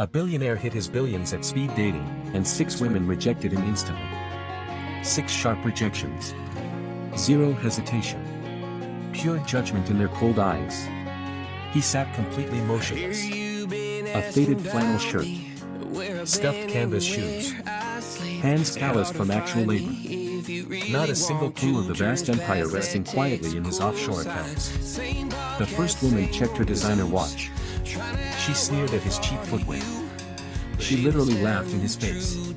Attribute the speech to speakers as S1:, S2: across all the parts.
S1: A billionaire hit his billions at speed dating, and 6 women rejected him instantly. 6 sharp rejections. 0 hesitation. Pure judgment in their cold eyes. He sat completely motionless. A faded flannel shirt. Stuffed canvas shoes. Hands calloused from actual labor. Not a single clue of the vast empire resting quietly in his offshore accounts. The first woman checked her designer watch. She sneered at his cheap footwear. She literally laughed in his face.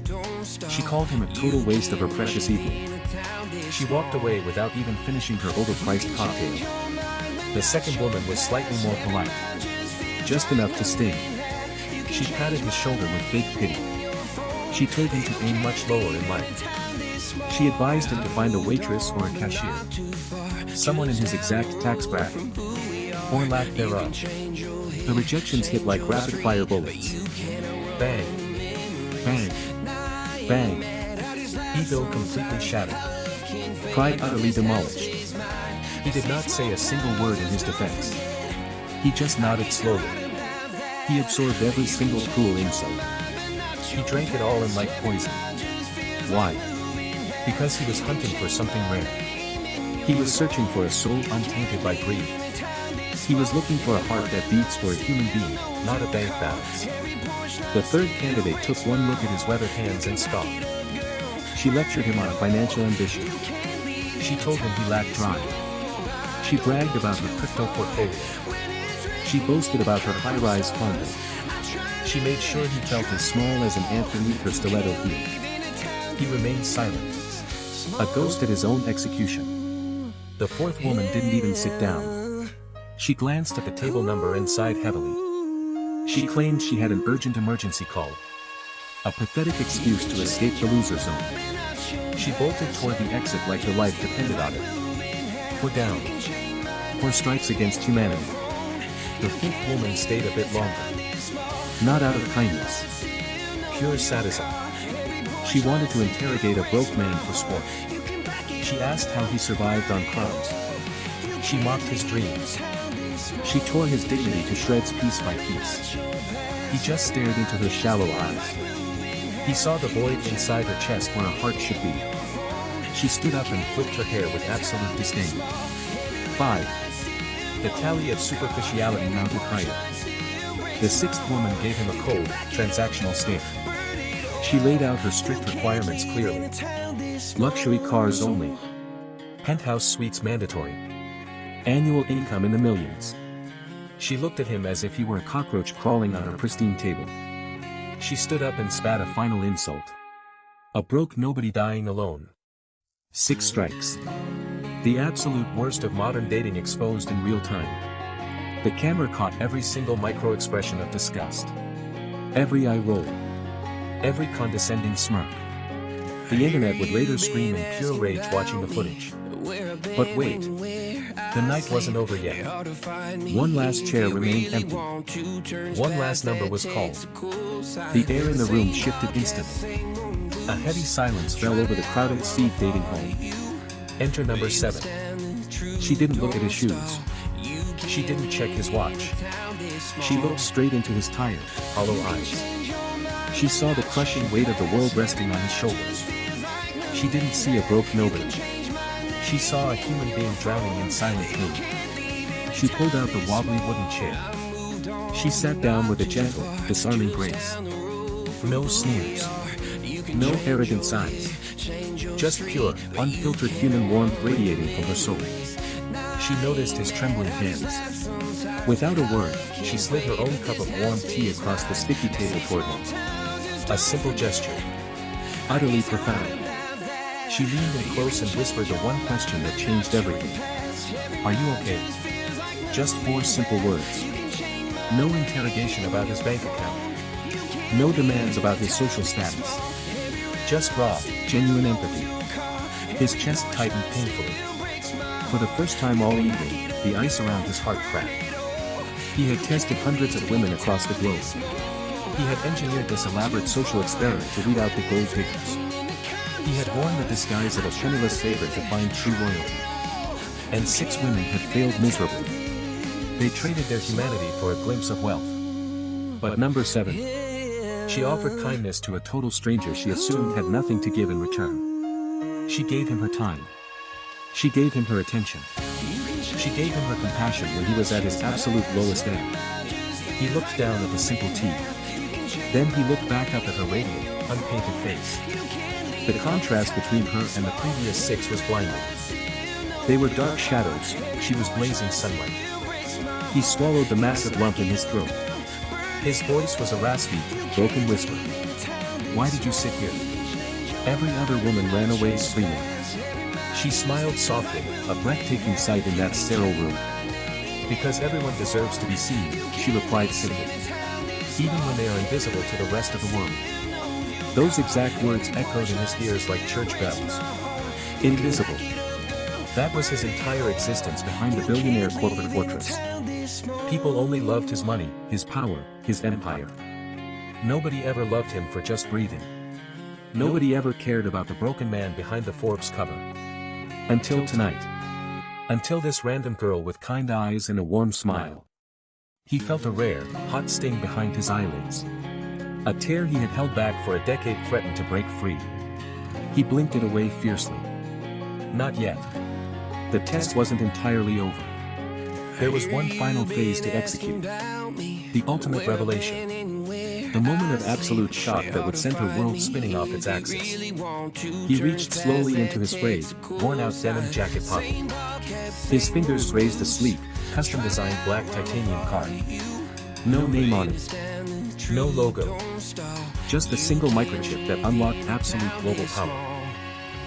S1: She called him a total waste of her precious evening. She walked away without even finishing her overpriced cocktail. The second woman was slightly more polite. Just enough to sting. She patted his shoulder with fake pity. She told him to aim much lower in life. She advised him to find a waitress or a cashier. Someone in his exact tax bracket. Or lack thereof. The rejections hit like rapid-fire bullets. Bang. Bang. Bang. Ego completely shattered. Pride utterly demolished. He did not say a single word in his defense. He just nodded slowly. He absorbed every single cruel insult. He drank it all in like poison. Why? Because he was hunting for something rare. He was searching for a soul untainted by greed. He was looking for a heart that beats for a human being, not a bank balance. The third candidate took one look at his weathered hands and scoffed. She lectured him on financial ambition. She told him he lacked drive. She bragged about her crypto portfolio. She boasted about her high-rise condo. She made sure he felt as small as an ant beneath her stiletto heel. He remained silent. A ghost at his own execution. The fourth woman didn't even sit down. She glanced at the table number and sighed heavily. She claimed she had an urgent emergency call. A pathetic excuse to escape the loser zone. She bolted toward the exit like her life depended on it. 4 down. 4 strikes against humanity. The fifth woman stayed a bit longer. Not out of kindness. Pure sadism. She wanted to interrogate a broke man for sport. She asked how he survived on crumbs. She mocked his dreams. She tore his dignity to shreds piece by piece. He just stared into her shallow eyes. He saw the void inside her chest where a heart should be. She stood up and flipped her hair with absolute disdain. 5. The tally of superficiality mounted higher. The sixth woman gave him a cold, transactional stare. She laid out her strict requirements clearly. Luxury cars only. Penthouse suites mandatory. Annual income in the millions. She looked at him as if he were a cockroach crawling on her pristine table. She stood up and spat a final insult. A broke nobody dying alone. 6 strikes. The absolute worst of modern dating exposed in real time. The camera caught every single micro-expression of disgust. Every eye roll. Every condescending smirk. The internet would later scream in pure rage watching the footage. But wait. The night wasn't over yet. One last chair remained empty. One last number was called. The air in the room shifted instantly. A heavy silence fell over the crowded speed dating home. Enter number 7. She didn't look at his shoes. She didn't check his watch. She looked straight into his tired, hollow eyes. She saw the crushing weight of the world resting on his shoulders. She didn't see a broke nobody. She saw a human being drowning in silent gloom. She pulled out the wobbly wooden chair. She sat down with a gentle, disarming grace. No sneers. No arrogant sighs. Just pure, unfiltered human warmth radiating from her soul. She noticed his trembling hands. Without a word, she slid her own cup of warm tea across the sticky table toward him. A simple gesture. Utterly profound. She leaned in close and whispered the one question that changed everything. Are you okay? Just 4 simple words. No interrogation about his bank account. No demands about his social status. Just raw, genuine empathy. His chest tightened painfully. For the first time all evening, the ice around his heart cracked. He had tested hundreds of women across the globe. He had engineered this elaborate social experiment to weed out the gold diggers. He had worn the disguise of a penniless favorite to find true loyalty. And 6 women had failed miserably. They traded their humanity for a glimpse of wealth. But number 7. She offered kindness to a total stranger she assumed had nothing to give in return. She gave him her time. She gave him her attention. She gave him her compassion when he was at his absolute lowest ebb. He looked down at the simple tea. Then he looked back up at her radiant, unpainted face. The contrast between her and the previous 6 was blinding. They were dark shadows, she was blazing sunlight. He swallowed the massive lump in his throat. His voice was a raspy, broken whisper. Why did you sit here? Every other woman ran away screaming. She smiled softly, a breathtaking sight in that sterile room. Because everyone deserves to be seen, she replied simply. Even when they are invisible to the rest of the world. Those exact words echoed in his ears like church bells. Invisible. That was his entire existence behind the billionaire corporate fortress. People only loved his money, his power, his empire. Nobody ever loved him for just breathing. Nobody ever cared about the broken man behind the Forbes cover. Until tonight. Until this random girl with kind eyes and a warm smile. He felt a rare, hot sting behind his eyelids. A tear he had held back for a decade threatened to break free. He blinked it away fiercely. Not yet. The test wasn't entirely over. There was one final phase to execute. The ultimate revelation. The moment of absolute shock that would send her world spinning off its axis. He reached slowly into his frayed, worn-out denim jacket pocket. His fingers grazed a sleek, custom-designed black titanium card. No name on it. No logo. Just a single microchip that unlocked absolute global power.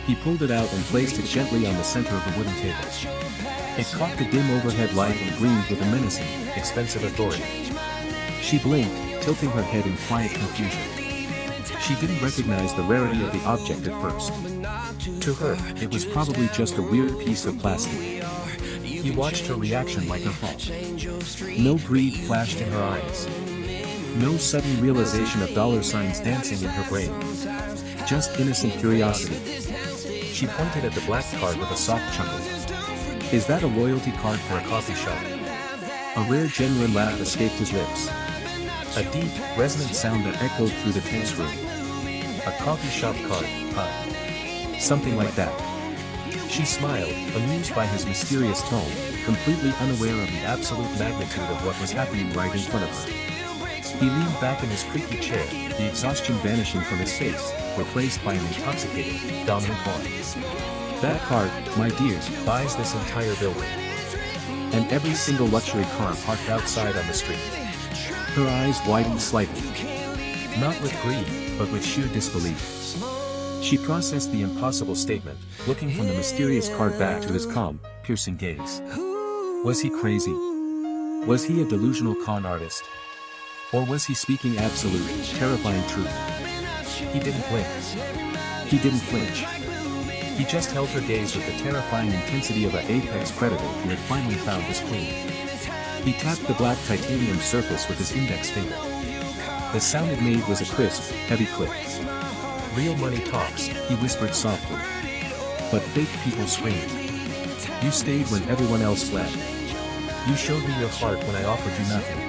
S1: He pulled it out and placed it gently on the center of the wooden table. It caught the dim overhead light and gleamed with a menacing, expensive authority. She blinked, tilting her head in quiet confusion. She didn't recognize the rarity of the object at first. To her, it was probably just a weird piece of plastic. He watched her reaction like a hawk. No greed flashed in her eyes. No sudden realization of dollar signs dancing in her brain. Just innocent curiosity. She pointed at the black card with a soft chuckle. Is that a loyalty card for a coffee shop? A rare genuine laugh escaped his lips. A deep, resonant sound that echoed through the tense room. A coffee shop card, huh? Something like that. She smiled, amused by his mysterious tone, completely unaware of the absolute magnitude of what was happening right in front of her. He leaned back in his creaky chair, the exhaustion vanishing from his face, replaced by an intoxicated, dominant voice. That card, my dear, buys this entire building. And every single luxury car parked outside on the street. Her eyes widened slightly. Not with greed, but with sheer disbelief. She processed the impossible statement, looking from the mysterious card back to his calm, piercing gaze. Was he crazy? Was he a delusional con artist? Or was he speaking absolute, terrifying truth? He didn't blink. He didn't flinch. He just held her gaze with the terrifying intensity of an apex predator who had finally found his queen. He tapped the black titanium surface with his index finger. The sound it made was a crisp, heavy click. Real money talks, he whispered softly. But fake people screamed. You stayed when everyone else fled. You showed me your heart when I offered you nothing.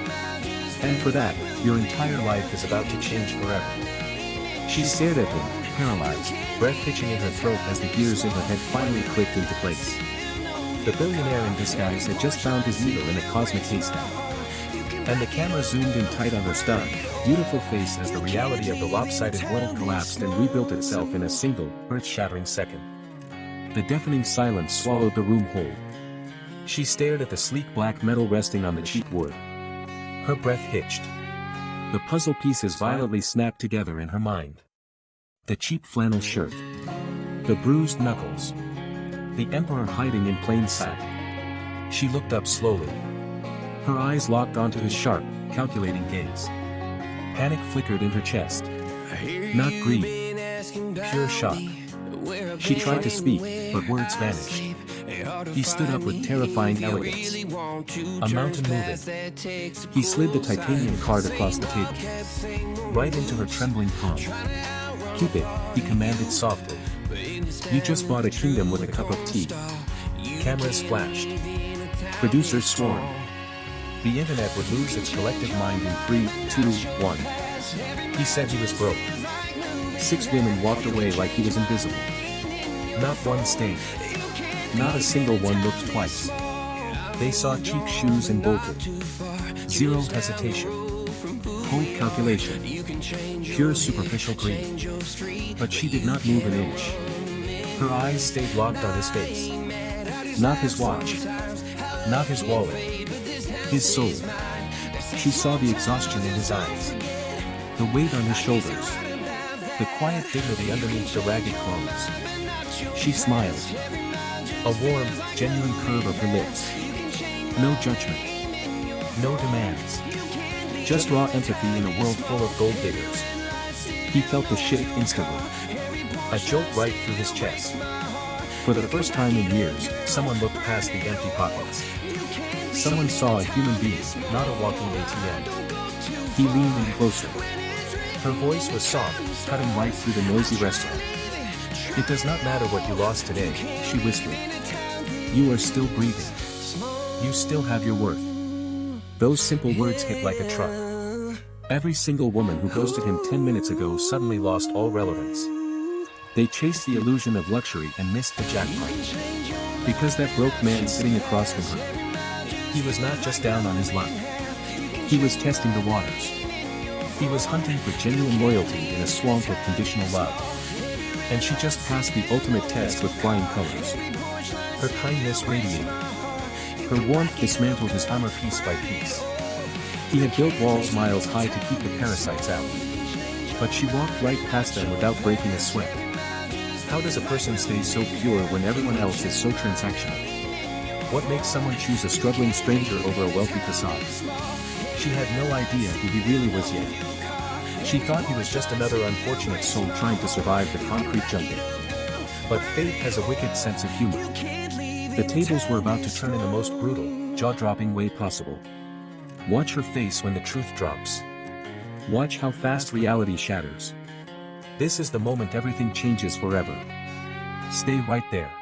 S1: And for that, your entire life is about to change forever. She stared at him, paralyzed, breath hitching in her throat as the gears in her head finally clicked into place. The billionaire in disguise had just found his needle in a cosmic haystack. And the camera zoomed in tight on her stunned, beautiful face as the reality of the lopsided world collapsed and rebuilt itself in a single, earth-shattering second. The deafening silence swallowed the room whole. She stared at the sleek black metal resting on the cheap wood. Her breath hitched. The puzzle pieces violently snapped together in her mind. The cheap flannel shirt. The bruised knuckles. The emperor hiding in plain sight. She looked up slowly. Her eyes locked onto his sharp, calculating gaze. Panic flickered in her chest. Not greed. Pure shock. She tried to speak, but words vanished. He stood up with terrifying elegance. A mountain moving. He slid the titanium card across the table. Right into her trembling palm. Keep it, he commanded softly. You just bought a kingdom with a cup of tea. Cameras flashed. Producers swarmed. The internet would lose its collective mind in 3, 2, 1. He said he was broke. 6 women walked away like he was invisible. Not one stayed. Not a single one looked twice. They saw cheap shoes and bolted. Zero hesitation. Cold calculation. Pure superficial greed. But she did not move an inch. Her eyes stayed locked on his face. Not his watch. Not his wallet. His soul. She saw the exhaustion in his eyes. The weight on his shoulders. The quiet dignity underneath the ragged clothes. She smiled. A warm, genuine curve of her lips. No judgment. No demands. Just raw empathy in a world full of gold diggers. He felt the shift instantly. A jolt right through his chest. For the first time in years, someone looked past the empty pockets. Someone saw a human being, not a walking ATM. He leaned in closer. Her voice was soft, cutting right through the noisy restaurant. "It does not matter what you lost today," she whispered. "You are still breathing. You still have your worth." Those simple words hit like a truck. Every single woman who ghosted him 10 minutes ago suddenly lost all relevance. They chased the illusion of luxury and missed the jackpot. Because that broke man sitting across from her. He was not just down on his luck. He was testing the waters. He was hunting for genuine loyalty in a swamp of conditional love. And she just passed the ultimate test with flying colors. Her kindness radiated. Her warmth dismantled his armor piece by piece. He had built walls miles high to keep the parasites out. But she walked right past them without breaking a sweat. How does a person stay so pure when everyone else is so transactional? What makes someone choose a struggling stranger over a wealthy facade? She had no idea who he really was yet. She thought he was just another unfortunate soul trying to survive the concrete jungle. But fate has a wicked sense of humor. The tables were about to turn in the most brutal, jaw-dropping way possible. Watch her face when the truth drops. Watch how fast reality shatters. This is the moment everything changes forever. Stay right there.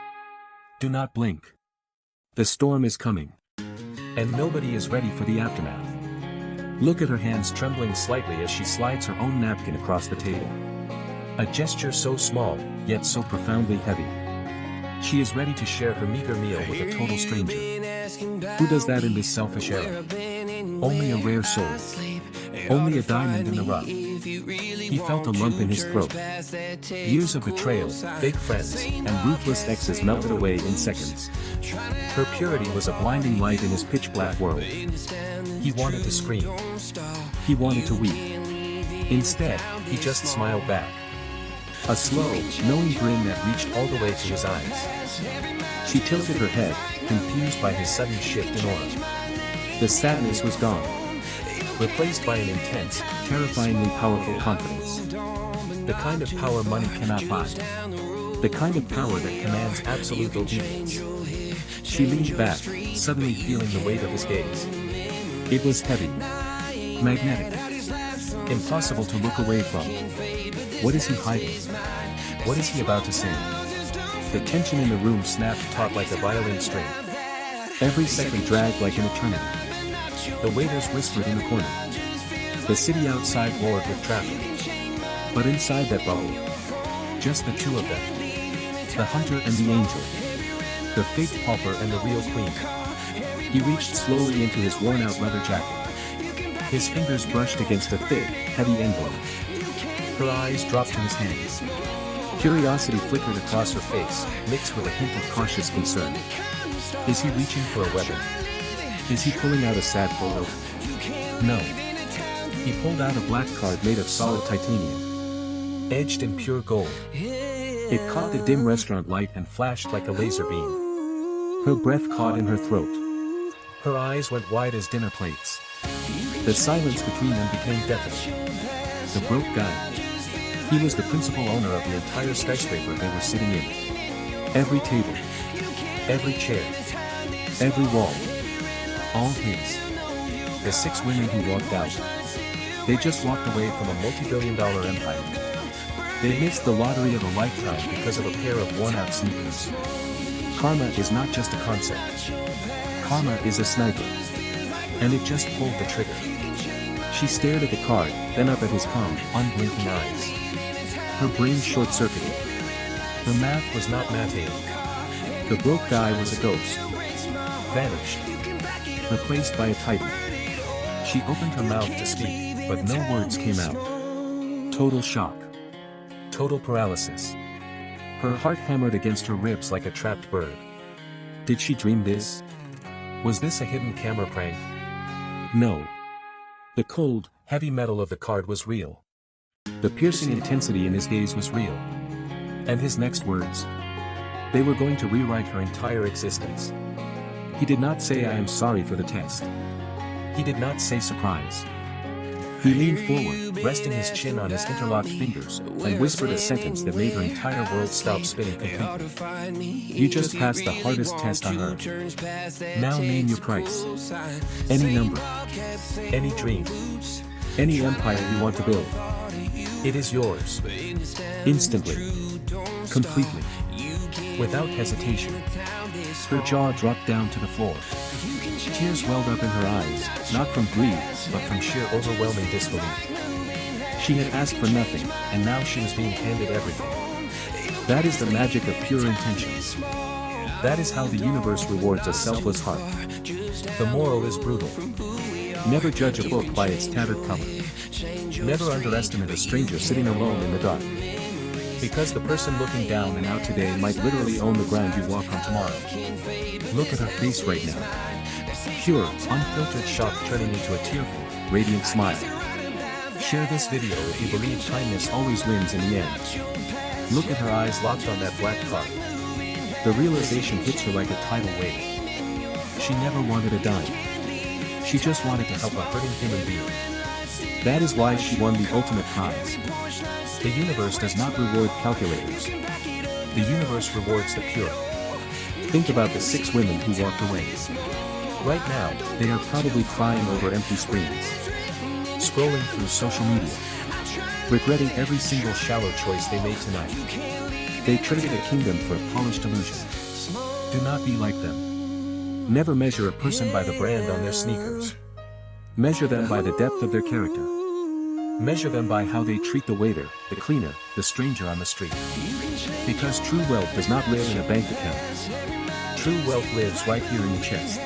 S1: Do not blink. The storm is coming. And nobody is ready for the aftermath. Look at her hands trembling slightly as she slides her own napkin across the table. A gesture so small, yet so profoundly heavy. She is ready to share her meager meal with a total stranger. Who does that in this selfish era? Only a rare soul. Only a diamond in the rough. He felt a lump in his throat. Years of betrayal, fake friends, and ruthless exes melted away in seconds. Her purity was a blinding light in his pitch-black world. He wanted to scream. He wanted to weep. Instead, he just smiled back. A slow, knowing grin that reached all the way to his eyes. She tilted her head, confused by his sudden shift in aura. The sadness was gone. Replaced by an intense, terrifyingly powerful confidence. The kind of power money cannot buy. The kind of power that commands absolute obedience. She leaned back, suddenly feeling the weight of his gaze. It was heavy. Magnetic. Impossible to look away from. What is he hiding? What is he about to say? The tension in the room snapped taut like a violin string. Every second dragged like an eternity. The waiters whispered in the corner. The city outside roared with traffic. But inside that bubble, just the two of them. The hunter and the angel. The fake pauper and the real queen. He reached slowly into his worn-out leather jacket. His fingers brushed against a thick, heavy envelope. Her eyes dropped to his hands. Curiosity flickered across her face, mixed with a hint of cautious concern. Is he reaching for a weapon? Is he pulling out a sad photo? No. He pulled out a black card made of solid titanium. Edged in pure gold. It caught the dim restaurant light and flashed like a laser beam. Her breath caught in her throat. Her eyes went wide as dinner plates. The silence between them became deafening. The broke guy. He was the principal owner of the entire skyscraper they were sitting in. Every table. Every chair. Every wall. All his. The 6 women who walked out. They just walked away from a multi-billion-dollar empire. They missed the lottery of a lifetime because of a pair of worn-out sneakers. Karma is not just a concept. Karma is a sniper. And it just pulled the trigger. She stared at the card, then up at his calm, unblinking eyes. Her brain short-circuited. The math was not mathing. The broke guy was a ghost. Vanished. Replaced by a titan. She opened her mouth to speak, but no words came out. Total shock. Total paralysis. Her heart hammered against her ribs like a trapped bird. Did she dream this? Was this a hidden camera prank? No. The cold, heavy metal of the card was real. The piercing intensity in his gaze was real. And his next words? They were going to rewrite her entire existence. He did not say "I am sorry for the test." He did not say surprise. He leaned forward, resting his chin on his interlocked fingers, and whispered a sentence that made her entire world stop spinning completely. "You just passed the hardest test on earth. Now name your price. Any number. Any dream. Any empire you want to build. It is yours. Instantly. Completely. Without hesitation." Her jaw dropped down to the floor. Tears welled up in her eyes, not from greed, but from sheer overwhelming disbelief. She had asked for nothing, and now she was being handed everything. That is the magic of pure intentions. That is how the universe rewards a selfless heart. The moral is brutal. Never judge a book by its tattered cover. Never underestimate a stranger sitting alone in the dark. Because the person looking down and out today might literally own the ground you walk on tomorrow. Look at her face right now. Pure, unfiltered shock turning into a tearful, radiant smile. Share this video if you believe kindness always wins in the end. Look at her eyes locked on that black card. The realization hits her like a tidal wave. She never wanted a dime. She just wanted to help a hurting human being. That is why she won the ultimate prize. The universe does not reward calculators. The universe rewards the pure. Think about the 6 women who walked away. Right now, they are probably crying over empty screens. Scrolling through social media. Regretting every single shallow choice they made tonight. They traded a kingdom for a polished illusion. Do not be like them. Never measure a person by the brand on their sneakers. Measure them by the depth of their character. Measure them by how they treat the waiter, the cleaner, the stranger on the street. Because true wealth does not live in a bank account. True wealth lives right here in the chest.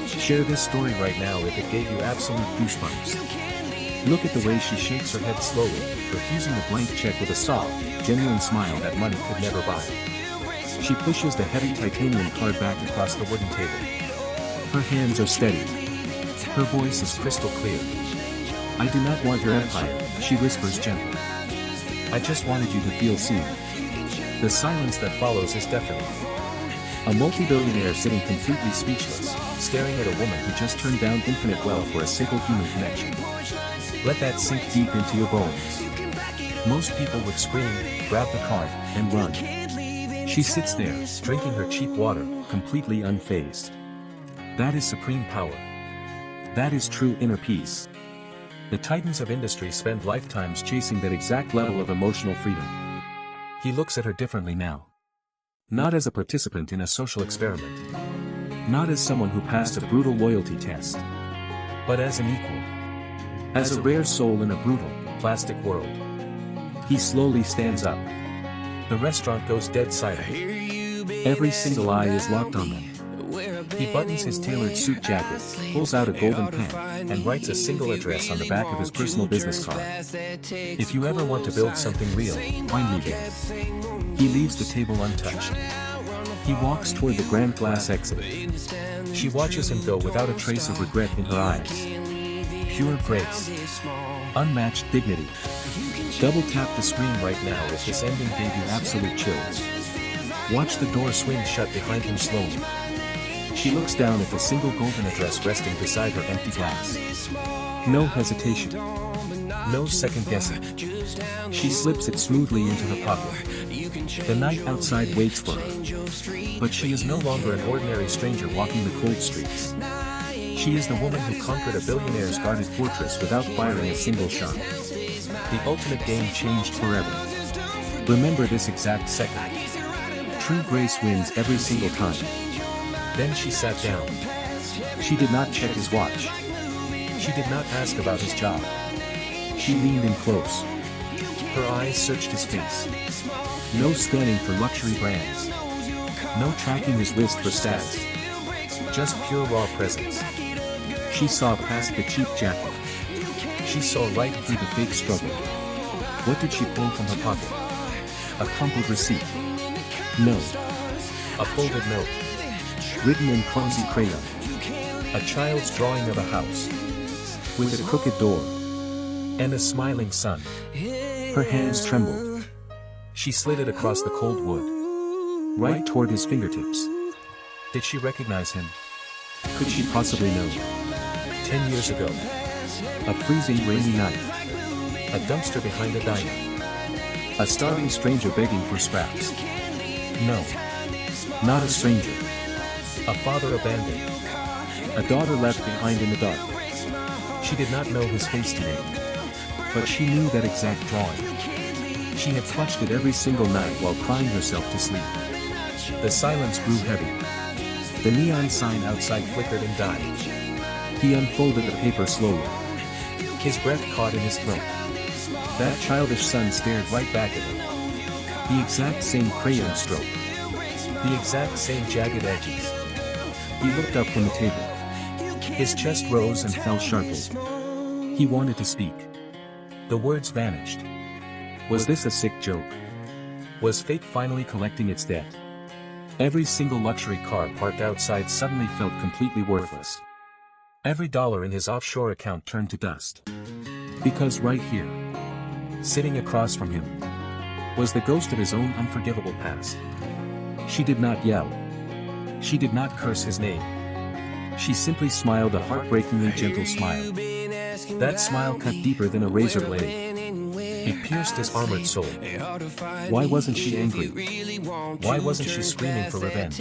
S1: Share this story right now if it gave you absolute goosebumps. Look at the way she shakes her head slowly, refusing the blank check with a soft, genuine smile that money could never buy. She pushes the heavy titanium card back across the wooden table. Her hands are steady. Her voice is crystal clear. "I do not want your empire," she whispers gently. "I just wanted you to feel seen." The silence that follows is deafening. A multi-billionaire sitting completely speechless, staring at a woman who just turned down infinite wealth for a simple human connection. Let that sink deep into your bones. Most people would scream, grab the card, and run. She sits there, drinking her cheap water, completely unfazed. That is supreme power. That is true inner peace. The titans of industry spend lifetimes chasing that exact level of emotional freedom. He looks at her differently now. Not as a participant in a social experiment. Not as someone who passed a brutal loyalty test. But as an equal. As a rare soul in a brutal, plastic world. He slowly stands up. The restaurant goes dead silent. Every single eye is locked on them. He buttons his tailored suit jacket, pulls out a golden pen, and writes a single address on the back of his personal business card. "If you ever want to build something real, find me there." He leaves the table untouched. He walks toward the grand glass exit. She watches him go without a trace of regret in her eyes. Pure grace. Unmatched dignity. Double tap the screen right now if this ending gave you absolute chills. Watch the door swing shut behind him slowly. She looks down at the single golden address resting beside her empty glass. No hesitation. No second guessing. She slips it smoothly into her pocket. The night outside waits for her. But she is no longer an ordinary stranger walking the cold streets. She is the woman who conquered a billionaire's guarded fortress without firing a single shot. The ultimate game changed forever. Remember this exact second. True grace wins every single time. Then she sat down. She did not check his watch. She did not ask about his job. She leaned in close. Her eyes searched his face. No scanning for luxury brands. No tracking his wrist for stats. Just pure raw presence. She saw past the cheap jacket. She saw right through the fake struggle. What did she pull from her pocket? A crumpled receipt. No. A folded note. Written in clumsy crayon. A child's drawing of a house. With a crooked door. And a smiling sun. Her hands trembled. She slid it across the cold wood. Right toward his fingertips. Did she recognize him? Could she possibly know? 10 years ago. A freezing rainy night. A dumpster behind a diner. A starving stranger begging for scraps. No. Not a stranger. A father abandoned. A daughter left behind in the dark. She did not know his face today. But she knew that exact drawing. She had clutched it every single night while crying herself to sleep. The silence grew heavy. The neon sign outside flickered and died. He unfolded the paper slowly. His breath caught in his throat. That childish son stared right back at him. The exact same crayon stroke. The exact same jagged edges. He looked up from the table. His chest rose and fell sharply. He wanted to speak. The words vanished. Was this a sick joke? Was fate finally collecting its debt? Every single luxury car parked outside suddenly felt completely worthless. Every dollar in his offshore account turned to dust. Because right here, sitting across from him, was the ghost of his own unforgivable past. She did not yell. She did not curse his name. She simply smiled a heartbreakingly gentle smile. That smile cut deeper than a razor blade. It pierced his armored soul. Why wasn't she angry? Why wasn't she screaming for revenge?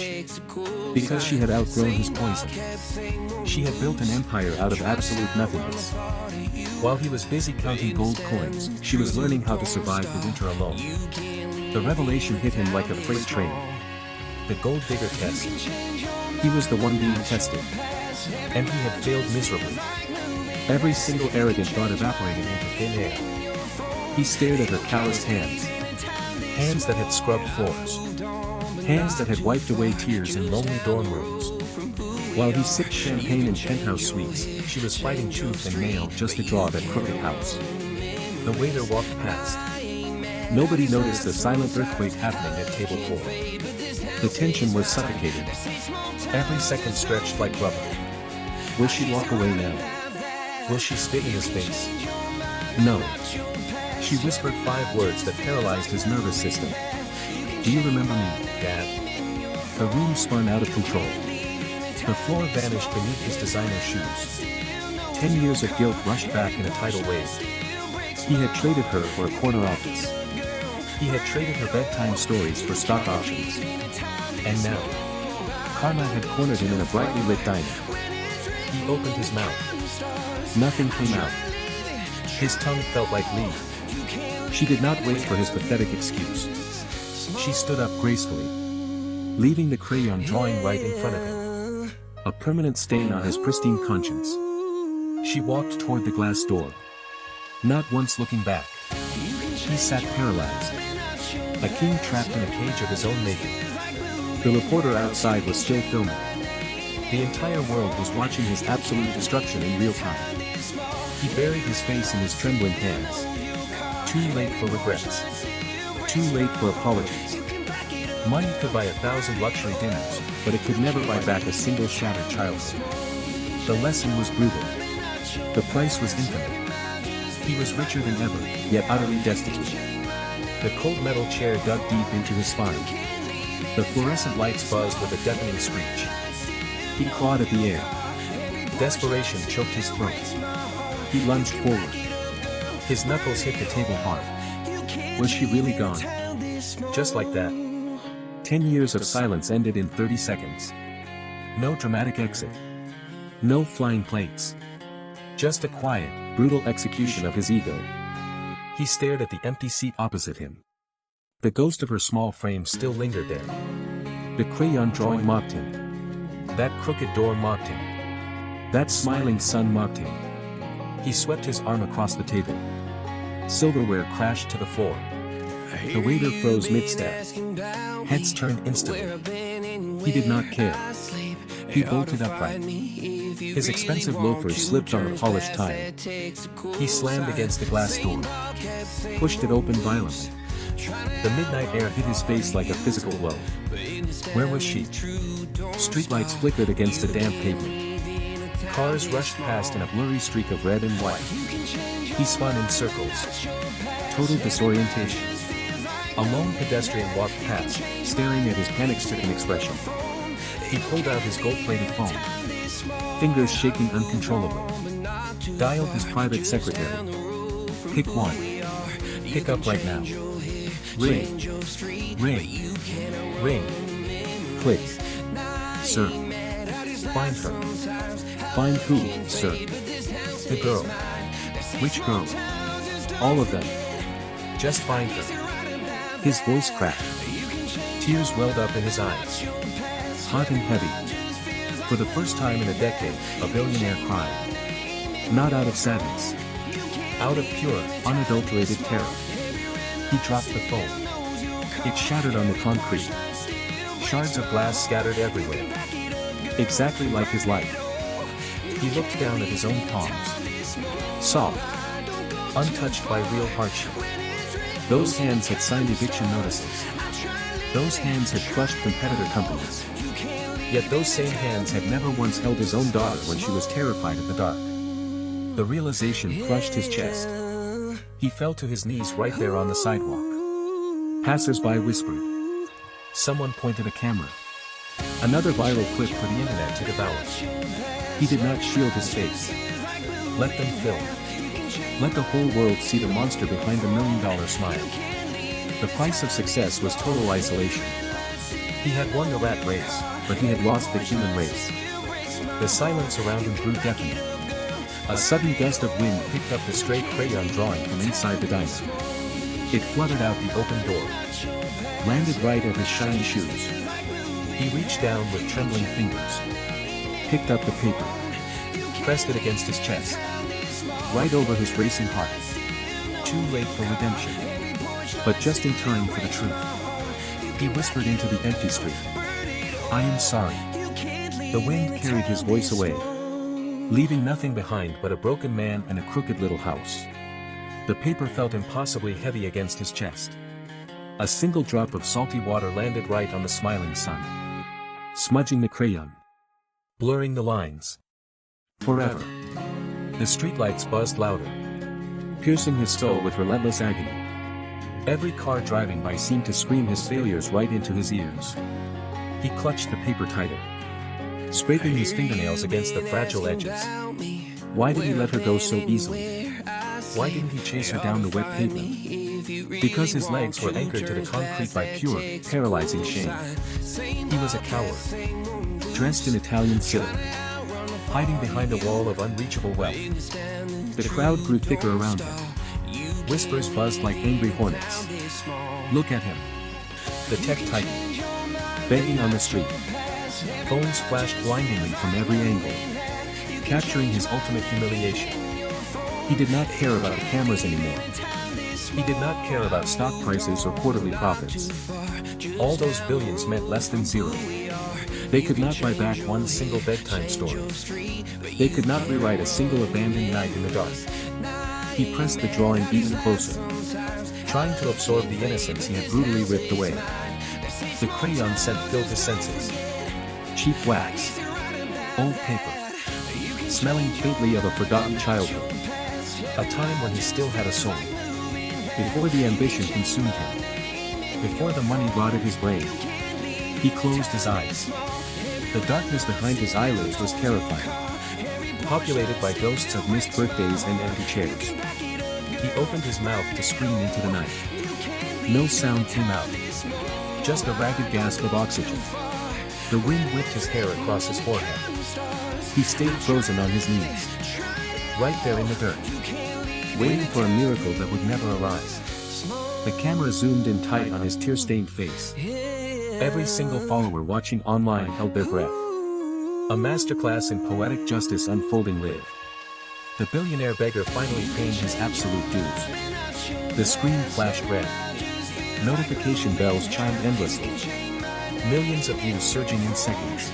S1: Because she had outgrown his poison. She had built an empire out of absolute nothingness. While he was busy counting gold coins, she was learning how to survive the winter alone. The revelation hit him like a freight train. The gold digger test. He was the one being tested. And he had failed miserably. Every single arrogant thought evaporated into thin air. He stared at her calloused hands. Hands that had scrubbed floors. Hands that had wiped away tears in lonely dorm rooms. While he sipped champagne in penthouse suites, she was fighting tooth and nail just to draw that crooked house. The waiter walked past. Nobody noticed the silent earthquake happening at table 4. The tension was suffocating. Every second stretched like rubber. Will she walk away now? Will she spit in his face? No. She whispered 5 words that paralyzed his nervous system. Do you remember me, Dad? The room spun out of control. The floor vanished beneath his designer shoes. 10 years of guilt rushed back in a tidal wave. He had traded her for a corner office. He had traded her bedtime stories for stock options. And now, karma had cornered him in a brightly lit diner. He opened his mouth. Nothing came out. His tongue felt like lead. She did not wait for his pathetic excuse. She stood up gracefully, leaving the crayon drawing right in front of him. A permanent stain on his pristine conscience. She walked toward the glass door. Not once looking back. He sat paralyzed. A king trapped in a cage of his own making. The reporter outside was still filming. The entire world was watching his absolute destruction in real time. He buried his face in his trembling hands. Too late for regrets. Too late for apologies. Money could buy 1,000 luxury dinners, but it could never buy back a single shattered childhood. The lesson was brutal. The price was infinite. He was richer than ever, yet utterly destitute. The cold metal chair dug deep into his spine. The fluorescent lights buzzed with a deafening screech. He clawed at the air. Desperation choked his throat. He lunged forward. His knuckles hit the table hard. Was she really gone? Just like that. 10 years of silence ended in 30 seconds. No dramatic exit. No flying plates. Just a quiet, brutal execution of his ego. He stared at the empty seat opposite him. The ghost of her small frame still lingered there. The crayon drawing mocked him. That crooked door mocked him. That smiling sun mocked him. He swept his arm across the table. Silverware crashed to the floor. The waiter froze mid-step. Heads turned instantly. He did not care. He bolted upright. His expensive loafers slipped on a polished tile. He slammed against the glass door. Pushed it open violently. The midnight air hit his face like a physical blow. Where was she? Streetlights flickered against the damp pavement. Cars rushed past in a blurry streak of red and white. He spun in circles. Total disorientation. A lone pedestrian walked past, staring at his panic-stricken expression. He pulled out his gold-plated phone. Fingers shaking uncontrollably. Dialed his private secretary. Pick one. Pick up right now. Ring. Ring. Ring. Click. Sir. Find her. Find who, sir? The girl. Which girl? All of them. Just find her. His voice cracked. Tears welled up in his eyes. Hot and heavy. For the first time in a decade, a billionaire cried. Not out of sadness. Out of pure, unadulterated terror. He dropped the phone. It shattered on the concrete. Shards of glass scattered everywhere. Exactly like his life. He looked down at his own palms. Soft. Untouched by real hardship. Those hands had signed eviction notices. Those hands had crushed competitor companies. Yet those same hands had never once held his own daughter when she was terrified of the dark. The realization crushed his chest. He fell to his knees right there on the sidewalk. Passers-by whispered. Someone pointed a camera. Another viral clip for the internet to devour. He did not shield his face. Let them film. Let the whole world see the monster behind the $1 million smile. The price of success was total isolation. He had won the rat race, but he had lost the human race. The silence around him grew deafening. A sudden gust of wind picked up the stray crayon drawing from inside the diner. It fluttered out the open door. Landed right at his shiny shoes. He reached down with trembling fingers. Picked up the paper. Pressed it against his chest. Right over his racing heart. Too late for redemption. But just in time for the truth. He whispered into the empty street. I am sorry. The wind carried his voice away, leaving nothing behind but a broken man and a crooked little house. The paper felt impossibly heavy against his chest. A single drop of salty water landed right on the smiling sun, smudging the crayon, blurring the lines. Forever. The streetlights buzzed louder, piercing his soul with relentless agony. Every car driving by seemed to scream his failures right into his ears. He clutched the paper tighter, scraping his fingernails against the fragile edges. Why did he let her go so easily? Why didn't he chase her down the wet pavement? Because his legs were anchored to the concrete by pure, paralyzing shame. He was a coward, dressed in Italian silk, hiding behind a wall of unreachable wealth. The crowd grew thicker around him. Whispers buzzed like angry hornets. Look at him. The tech titan. Begging on the street. Phones flashed blindingly from every angle, capturing his ultimate humiliation. He did not care about the cameras anymore. He did not care about stock prices or quarterly profits. All those billions meant less than zero. They could not buy back one single bedtime story. They could not rewrite a single abandoned night in the dark. He pressed the drawing even closer, trying to absorb the innocence he had brutally ripped away. The crayon scent filled his senses. Cheap wax. Old paper. Smelling faintly of a forgotten childhood. A time when he still had a soul. Before the ambition consumed him. Before the money rotted his brain. He closed his eyes. The darkness behind his eyelids was terrifying, populated by ghosts of missed birthdays and empty chairs. He opened his mouth to scream into the night. No sound came out. Just a ragged gasp of oxygen. The wind whipped his hair across his forehead. He stayed frozen on his knees. Right there in the dirt. Waiting for a miracle that would never arrive. The camera zoomed in tight on his tear-stained face. Every single follower watching online held their breath. A masterclass in poetic justice unfolding live. The billionaire beggar finally paying his absolute dues. The screen flashed red. Notification bells chimed endlessly. Millions of views surging in seconds.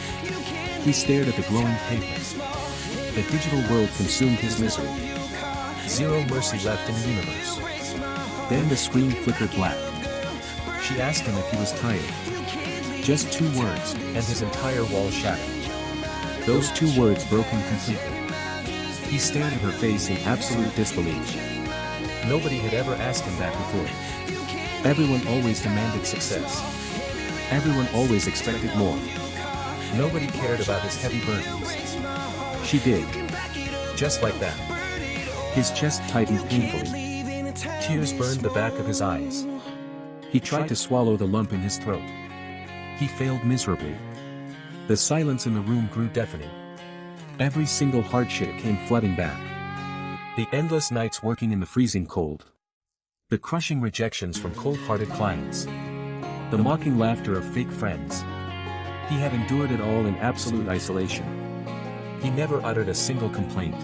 S1: He stared at the glowing pavement. The digital world consumed his misery. Zero mercy left in the universe. Then the screen flickered black. She asked him if he was tired. Just 2 words, and his entire wall shattered. Those 2 words broke him completely. He stared at her face in absolute disbelief. Nobody had ever asked him that before. Everyone always demanded success. Everyone always expected more. Nobody cared about his heavy burdens. She did. Just like that. His chest tightened painfully. Tears burned the back of his eyes. He tried to swallow the lump in his throat. He failed miserably. The silence in the room grew deafening. Every single hardship came flooding back. The endless nights working in the freezing cold. The crushing rejections from cold-hearted clients. The mocking laughter of fake friends. He had endured it all in absolute isolation. He never uttered a single complaint.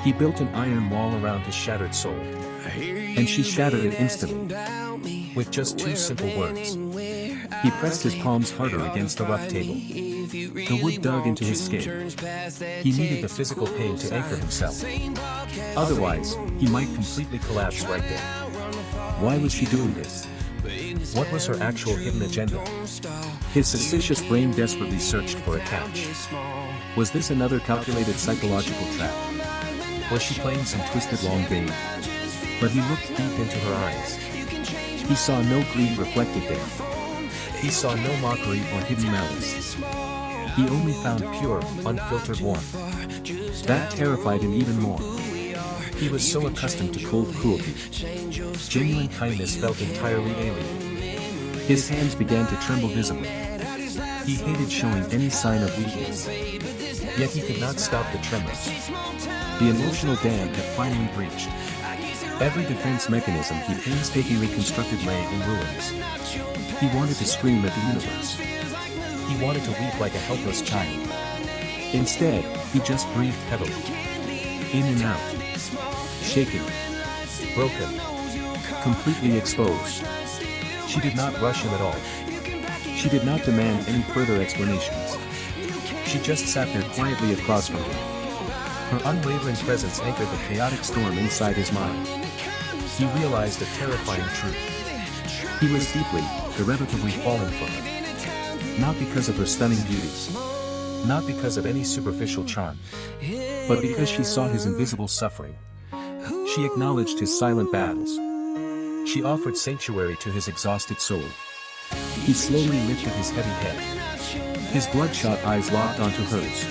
S1: He built an iron wall around his shattered soul. And she shattered it instantly. With just 2 simple words. He pressed his palms harder against the rough table. The wood dug into his skin. He needed the physical pain to anchor himself. Otherwise, he might completely collapse right there. Why was she doing this? What was her actual hidden agenda? His suspicious brain desperately searched for a catch. Was this another calculated psychological trap? Was she playing some twisted long game? But he looked deep into her eyes. He saw no greed reflected there. He saw no mockery or hidden malice. He only found pure, unfiltered warmth. That terrified him even more. He was so accustomed to cold cruelty. Genuine kindness felt entirely alien. His hands began to tremble visibly. He hated showing any sign of weakness. Yet he could not stop the tremors. The emotional dam had finally breached. Every defense mechanism he painstakingly constructed lay in ruins. He wanted to scream at the universe. He wanted to weep like a helpless child. Instead, he just breathed heavily. In and out. Shaken. Broken. Completely exposed. She did not rush him at all. She did not demand any further explanations. She just sat there quietly across from him. Her unwavering presence anchored the chaotic storm inside his mind. He realized a terrifying truth. He was deeply, irrevocably fallen for her. Not because of her stunning beauty. Not because of any superficial charm. But because she saw his invisible suffering. She acknowledged his silent battles. She offered sanctuary to his exhausted soul. He slowly lifted his heavy head. His bloodshot eyes locked onto hers.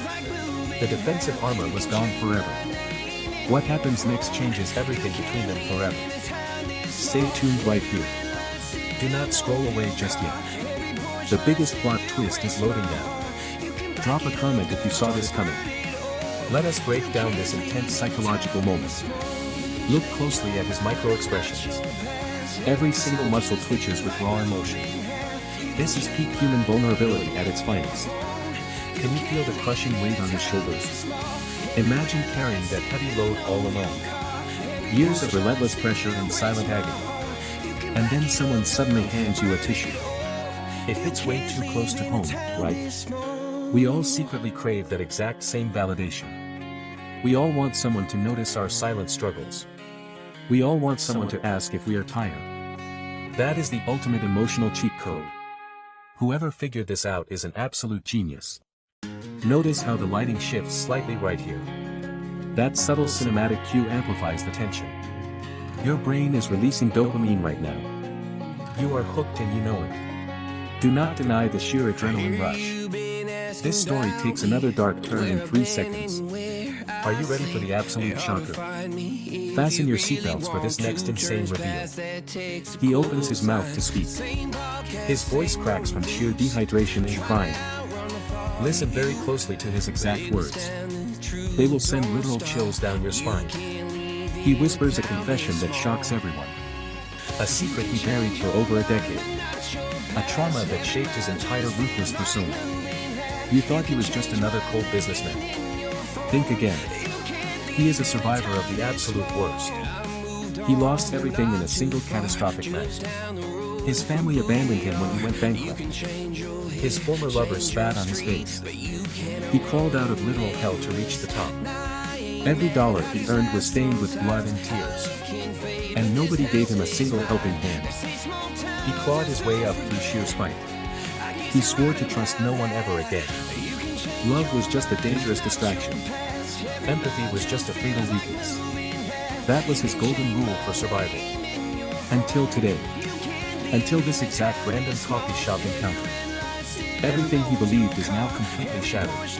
S1: The defensive armor was gone forever. What happens next changes everything between them forever. Stay tuned right here. Do not scroll away just yet. The biggest plot twist is loading now. Drop a comment if you saw this coming. Let us break down this intense psychological moment. Look closely at his micro-expressions. Every single muscle twitches with raw emotion. This is peak human vulnerability at its finest. Can you feel the crushing weight on his shoulders? Imagine carrying that heavy load all alone. Years of relentless pressure and silent agony. And then someone suddenly hands you a tissue. It hits way too close to home, right? We all secretly crave that exact same validation. We all want someone to notice our silent struggles. We all want someone to ask if we are tired. That is the ultimate emotional cheat code. Whoever figured this out is an absolute genius. Notice how the lighting shifts slightly right here. That subtle cinematic cue amplifies the tension. Your brain is releasing dopamine right now. You are hooked and you know it. Do not deny the sheer adrenaline rush. This story takes another dark turn in 3 seconds. Are you ready for the absolute shocker? Fasten your seatbelts for this next insane reveal. He opens his mouth to speak. His voice cracks from sheer dehydration and crying. Listen very closely to his exact words. They will send literal chills down your spine. He whispers a confession that shocks everyone. A secret he buried for over a decade. A trauma that shaped his entire ruthless persona. You thought he was just another cold businessman. Think again. He is a survivor of the absolute worst. He lost everything in a single catastrophic night. His family abandoned him when he went bankrupt. His former lover spat on his face. He crawled out of literal hell to reach the top. Every dollar he earned was stained with blood and tears. And nobody gave him a single helping hand. He clawed his way up through sheer spite. He swore to trust no one ever again. Love was just a dangerous distraction. Empathy was just a fatal weakness. That was his golden rule for survival. Until today. Until this exact random coffee shop encounter. Everything he believed is now completely shattered.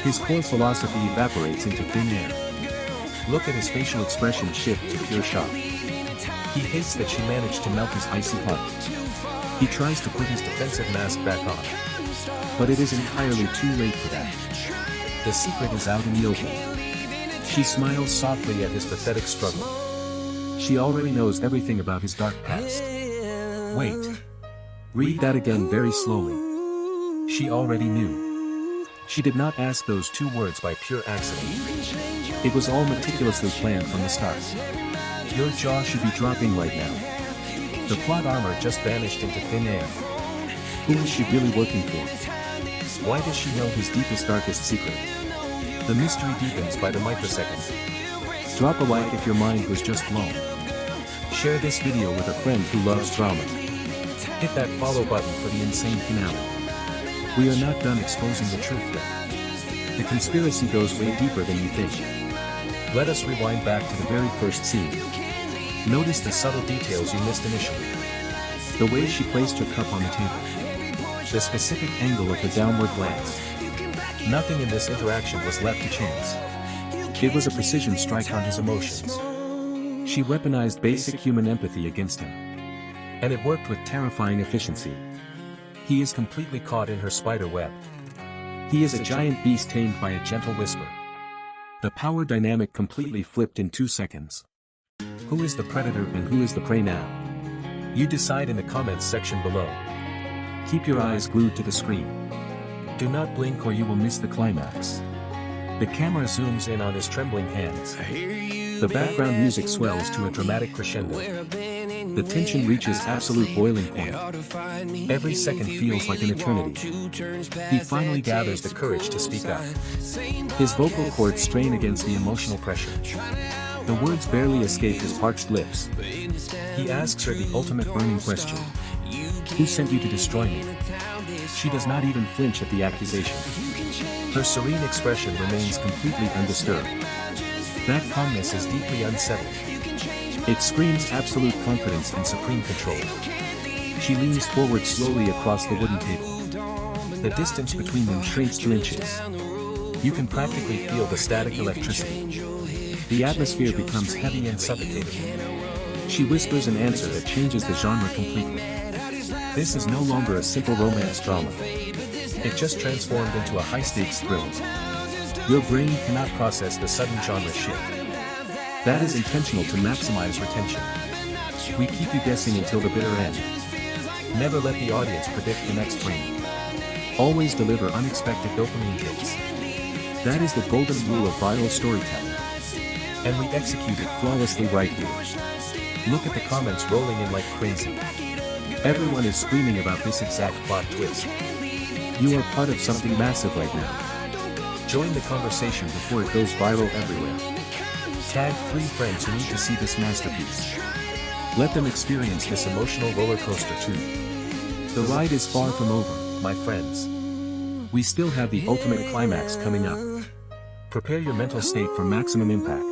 S1: His core philosophy evaporates into thin air. Look at his facial expression shift to pure shock. He hates that she managed to melt his icy heart. He tries to put his defensive mask back on. But it is entirely too late for that. The secret is out in the open. She smiles softly at his pathetic struggle. She already knows everything about his dark past. Wait. Read that again very slowly. She already knew. She did not ask those two words by pure accident. It was all meticulously planned from the start. Your jaw should be dropping right now. The plot armor just vanished into thin air. Who is she really working for? Why does she know his deepest, darkest secret? The mystery deepens by the microsecond. Drop a like if your mind was just blown. Share this video with a friend who loves drama. Hit that follow button for the insane finale. We are not done exposing the truth yet. The conspiracy goes way deeper than you think. Let us rewind back to the very first scene. Notice the subtle details you missed initially. The way she placed her cup on the table. The specific angle of the downward glance. Nothing in this interaction was left to chance. It was a precision strike on his emotions. She weaponized basic human empathy against him. And it worked with terrifying efficiency. He is completely caught in her spider web. He is a giant beast tamed by a gentle whisper. The power dynamic completely flipped in 2 seconds. Who is the predator and who is the prey now? You decide in the comments section below. Keep your eyes glued to the screen. Do not blink or you will miss the climax. The camera zooms in on his trembling hands. The background music swells to a dramatic crescendo. The tension reaches absolute boiling point. Every second feels like an eternity. He finally gathers the courage to speak up. His vocal cords strain against the emotional pressure. The words barely escape his parched lips. He asks her the ultimate burning question. Who sent you to destroy me? She does not even flinch at the accusation. Her serene expression remains completely undisturbed. That calmness is deeply unsettling. It screams absolute confidence and supreme control. She leans forward slowly across the wooden table. The distance between them shrinks to inches. You can practically feel the static electricity. The atmosphere becomes heavy and suffocating. She whispers an answer that changes the genre completely. This is no longer a simple romance drama. It just transformed into a high-stakes thriller. Your brain cannot process the sudden genre shift. That is intentional to maximize retention. We keep you guessing until the bitter end. Never let the audience predict the next frame. Always deliver unexpected dopamine hits. That is the golden rule of viral storytelling. And we execute it flawlessly right here. Look at the comments rolling in like crazy. Everyone is screaming about this exact plot twist. You are part of something massive right now. Join the conversation before it goes viral everywhere. Tag 3 friends who need to see this masterpiece. Let them experience this emotional roller coaster too. The ride is far from over, my friends. We still have the ultimate climax coming up. Prepare your mental state for maximum impact.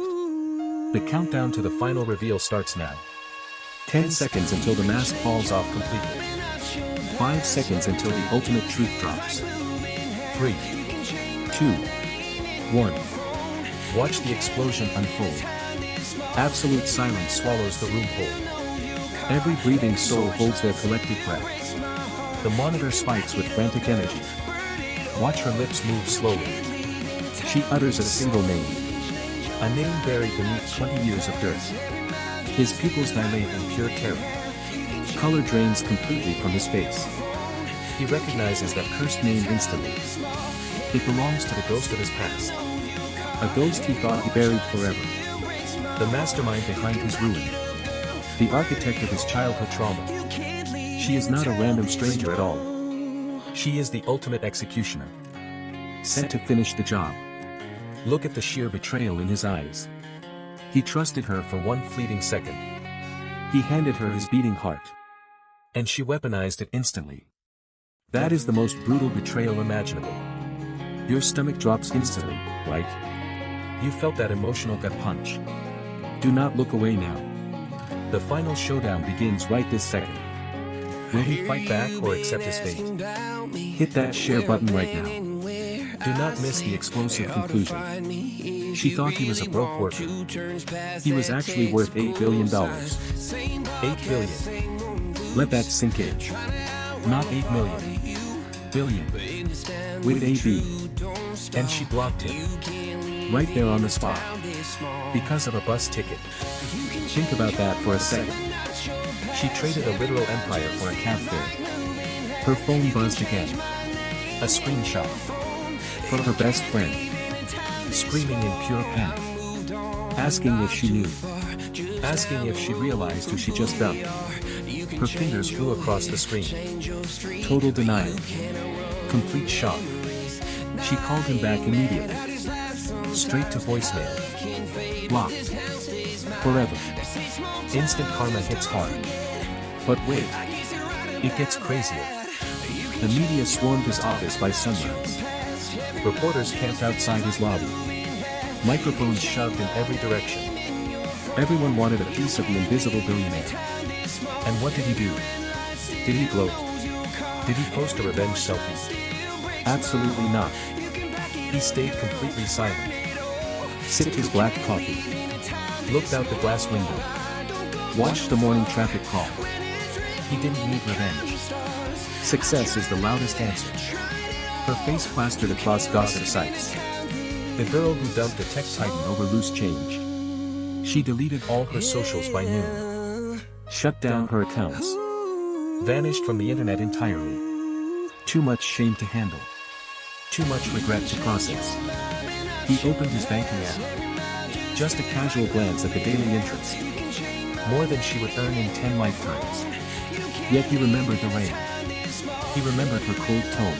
S1: The countdown to the final reveal starts now. 10 seconds until the mask falls off completely. 5 seconds until the ultimate truth drops. 3, 2, 1. Watch the explosion unfold. Absolute silence swallows the room whole. Every breathing soul holds their collective breath. The monitor spikes with frantic energy. Watch her lips move slowly. She utters a single name. A name buried beneath 20 years of dirt. His pupils dilate in pure terror. Color drains completely from his face. He recognizes that cursed name instantly. It belongs to the ghost of his past. A ghost he thought he buried forever. The mastermind behind his ruin. The architect of his childhood trauma. She is not a random stranger at all. She is the ultimate executioner. Set to finish the job. Look at the sheer betrayal in his eyes. He trusted her for one fleeting second. He handed her his beating heart. And she weaponized it instantly. That is the most brutal betrayal imaginable. Your stomach drops instantly, right? You felt that emotional gut punch. Do not look away now. The final showdown begins right this second. Will he fight back or accept his fate? Hit that share button right now. Do not miss the explosive conclusion. She thought he was a broke worker. He was actually worth $8 billion. $8 billion. Let that sink in. Not 8 million. Billion. With a B. And she blocked him. Right there on the spot. Because of a bus ticket. Think about that for a second. She traded a literal empire for a cab fare. Her phone buzzed again. A screenshot. From her best friend. Screaming in pure panic. Asking if she knew. Asking if she realized who she just dumped. Her fingers flew across the screen. Total denial. Complete shock. She called him back immediately. Straight to voicemail. Blocked. Forever. Instant karma hits hard. But wait. It gets crazier. The media swarmed his office by sunrise. Reporters camped outside his lobby. Microphones shoved in every direction. Everyone wanted a piece of the invisible billionaire. And what did he do? Did he gloat? Did he post a revenge selfie? Absolutely not. He stayed completely silent. Sipped his black coffee. Looked out the glass window. Watched the morning traffic crawl. He didn't need revenge. Success is the loudest answer. Her face plastered across gossip sites. The girl who dumped a tech titan over loose change. She deleted all her socials by noon. Shut down her accounts. Vanished from the internet entirely. Too much shame to handle. Too much regret to process. He opened his banking app. Just a casual glance at the daily interest. More than she would earn in 10 lifetimes. Yet he remembered the rain. He remembered her cold tone.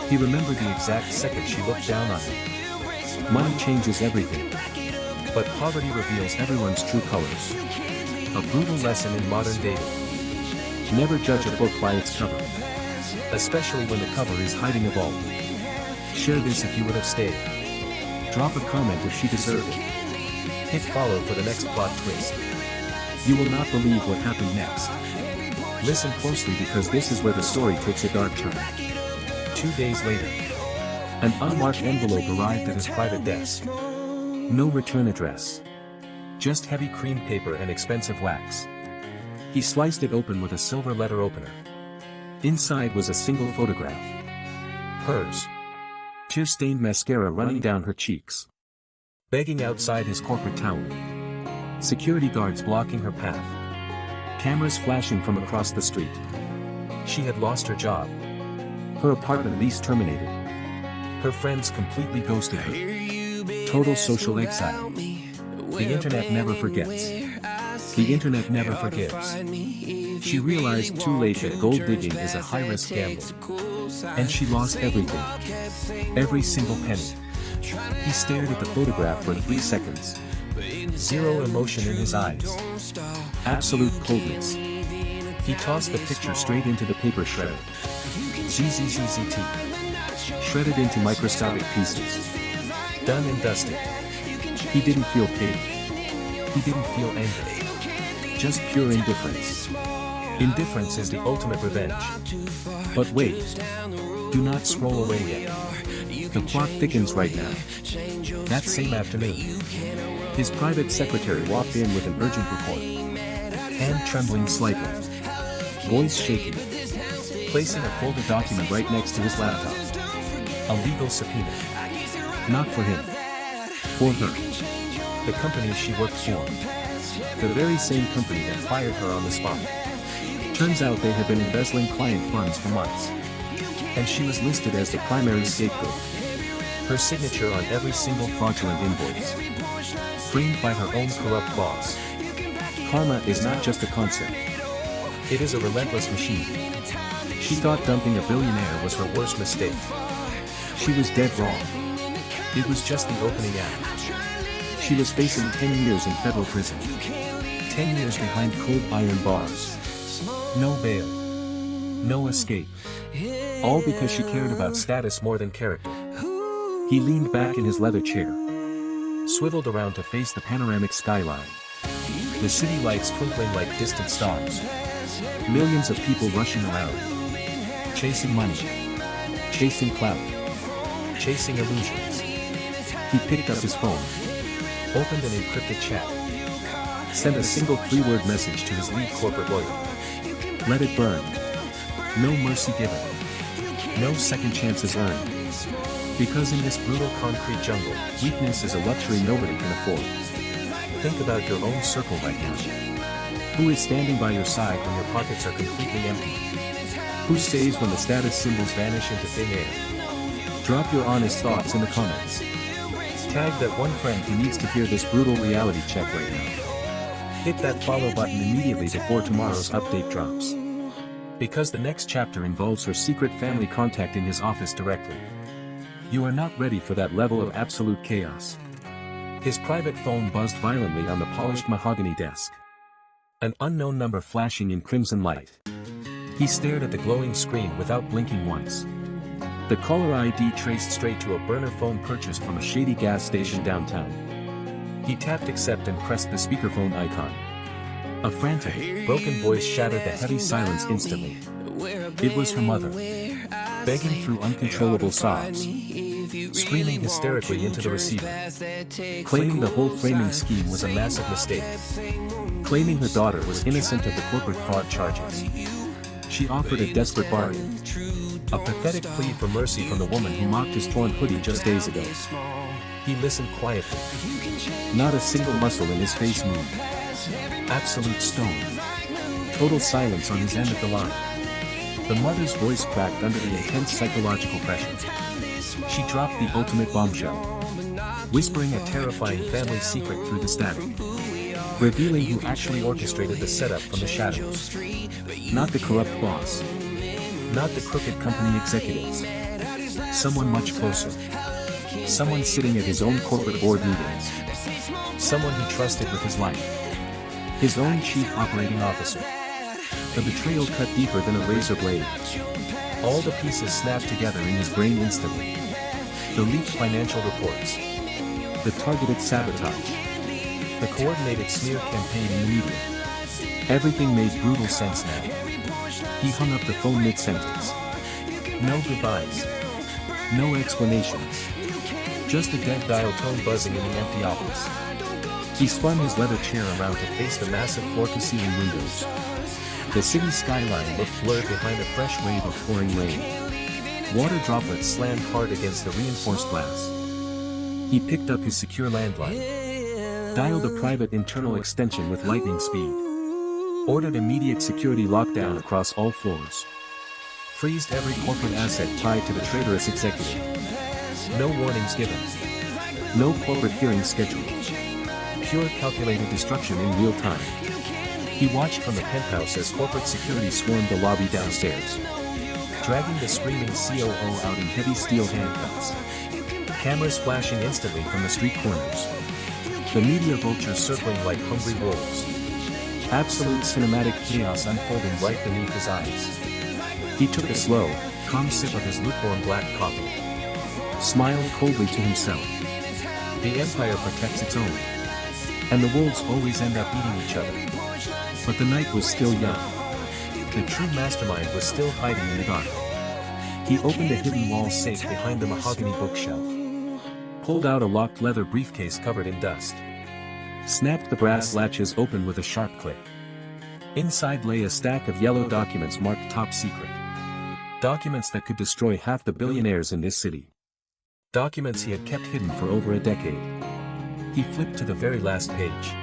S1: He remembered the exact second she looked down on him. Money changes everything. But poverty reveals everyone's true colors. A brutal lesson in modern dating. Never judge a book by its cover. Especially when the cover is hiding a vault. Share this if you would have stayed. Drop a comment if she deserved it. Hit follow for the next plot twist. You will not believe what happened next. Listen closely because this is where the story takes a dark turn. 2 days later. An unmarked envelope arrived at his private desk. No return address. Just heavy cream paper and expensive wax. He sliced it open with a silver letter opener. Inside was a single photograph. Hers. Tear-stained mascara running down her cheeks. Begging outside his corporate tower. Security guards blocking her path. Cameras flashing from across the street. She had lost her job. Her apartment lease terminated. Her friends completely ghosted her. Total social exile. The internet never forgets. The internet never forgives. She realized too late that gold digging is a high-risk gamble. And she lost everything. Every single penny. He stared at the photograph for 3 seconds. Zero emotion in his eyes. Absolute coldness. He tossed the picture straight into the paper shredder. ZZZZT. Shredded into microscopic pieces. Done and dusted. He didn't feel pain. He didn't feel anger. Just pure indifference. Indifference is the ultimate revenge. But wait. Do not scroll away yet. The plot thickens right now. That same afternoon. His private secretary walked in with an urgent report. Hand trembling slightly. Voice shaking. Placing a folded document right next to his laptop. A legal subpoena. Not for him. For her. The company she worked for. The very same company that fired her on the spot. Turns out they had been embezzling client funds for months. And she was listed as the primary scapegoat. Her signature on every single fraudulent invoice. Framed by her own corrupt boss. Karma is not just a concept. It is a relentless machine. She thought dumping a billionaire was her worst mistake. She was dead wrong. It was just the opening act. She was facing 10 years in federal prison. 10 years behind cold iron bars. No bail. No escape. All because she cared about status more than character. He leaned back in his leather chair. Swiveled around to face the panoramic skyline. The city lights twinkling like distant stars. Millions of people rushing around. Chasing money. Chasing clout. Chasing illusions. He picked up his phone. Opened an encrypted chat. Sent a single 3-word message to his lead corporate lawyer. Let it burn. No mercy given. No second chances earned. Because in this brutal concrete jungle, weakness is a luxury nobody can afford. Think about your own circle right now. Who is standing by your side when your pockets are completely empty? Who stays when the status symbols vanish into thin air? Drop your honest thoughts in the comments. Tag that one friend who needs to hear this brutal reality check right now. Hit that follow button immediately before tomorrow's update drops. Because the next chapter involves her secret family contacting his office directly. You are not ready for that level of absolute chaos. His private phone buzzed violently on the polished mahogany desk. An unknown number flashing in crimson light. He stared at the glowing screen without blinking once. The caller ID traced straight to a burner phone purchased from a shady gas station downtown. He tapped accept and pressed the speakerphone icon. A frantic, broken voice shattered the heavy silence instantly. It was her mother. Begging through uncontrollable sobs. Screaming hysterically into the receiver. Claiming the whole framing scheme was a massive mistake. Claiming her daughter was innocent of the corporate fraud charges. She offered a desperate bargain. A pathetic plea for mercy from the woman who mocked his torn hoodie just days ago. He listened quietly. Not a single muscle in his face moved. Absolute stone. Total silence on his end of the line. The mother's voice cracked under the intense psychological pressure. She dropped the ultimate bombshell. Whispering a terrifying family secret through the static. Revealing who actually orchestrated the setup from the shadows. Not the corrupt boss. Not the crooked company executives. Someone much closer. Someone sitting at his own corporate board meetings. Someone he trusted with his life. His own chief operating officer. The betrayal cut deeper than a razor blade. All the pieces snapped together in his brain instantly. The leaked financial reports. The targeted sabotage. The coordinated smear campaign in the media. Everything made brutal sense now. He hung up the phone mid-sentence. No goodbyes. No explanations. Just a dead dial tone buzzing in the empty office. He spun his leather chair around to face the massive floor-to-ceiling windows. The city skyline looked blurred behind a fresh wave of pouring rain. Water droplets slammed hard against the reinforced glass. He picked up his secure landline. Dialed a private internal extension with lightning speed. Ordered immediate security lockdown across all floors. Freezed every corporate asset tied to the traitorous executive. No warnings given. No corporate hearings scheduled. Pure calculated destruction in real time. He watched from the penthouse as corporate security swarmed the lobby downstairs. Dragging the screaming COO out in heavy steel handcuffs. Cameras flashing instantly from the street corners. The media vultures circling like hungry wolves. Absolute cinematic chaos unfolding right beneath his eyes. He took a slow, calm sip of his lukewarm black coffee. Smiled coldly to himself. The empire protects its own. And the wolves always end up eating each other. But the night was still young. The true mastermind was still hiding in the dark. He opened a hidden wall safe behind the mahogany bookshelf. Pulled out a locked leather briefcase covered in dust. Snapped the brass latches open with a sharp click. Inside lay a stack of yellow documents marked top secret. Documents that could destroy half the billionaires in this city. Documents he had kept hidden for over a decade. He flipped to the very last page.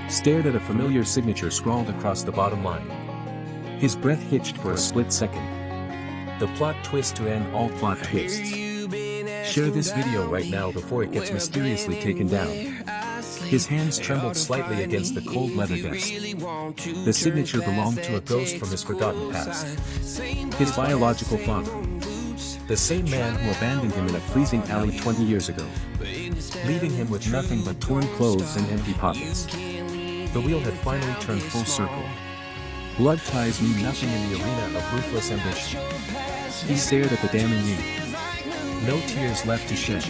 S1: Stared at a familiar signature scrawled across the bottom line. His breath hitched for a split second. The plot twist to end all plot twists. Share this video right now before it gets mysteriously taken down. His hands trembled slightly against the cold leather desk. The signature belonged to a ghost from his forgotten past. His biological father. The same man who abandoned him in a freezing alley 20 years ago, leaving him with nothing but torn clothes and empty pockets. The wheel had finally turned full circle. Blood ties mean nothing in the arena of ruthless ambition. He stared at the damning news. No tears left to shed.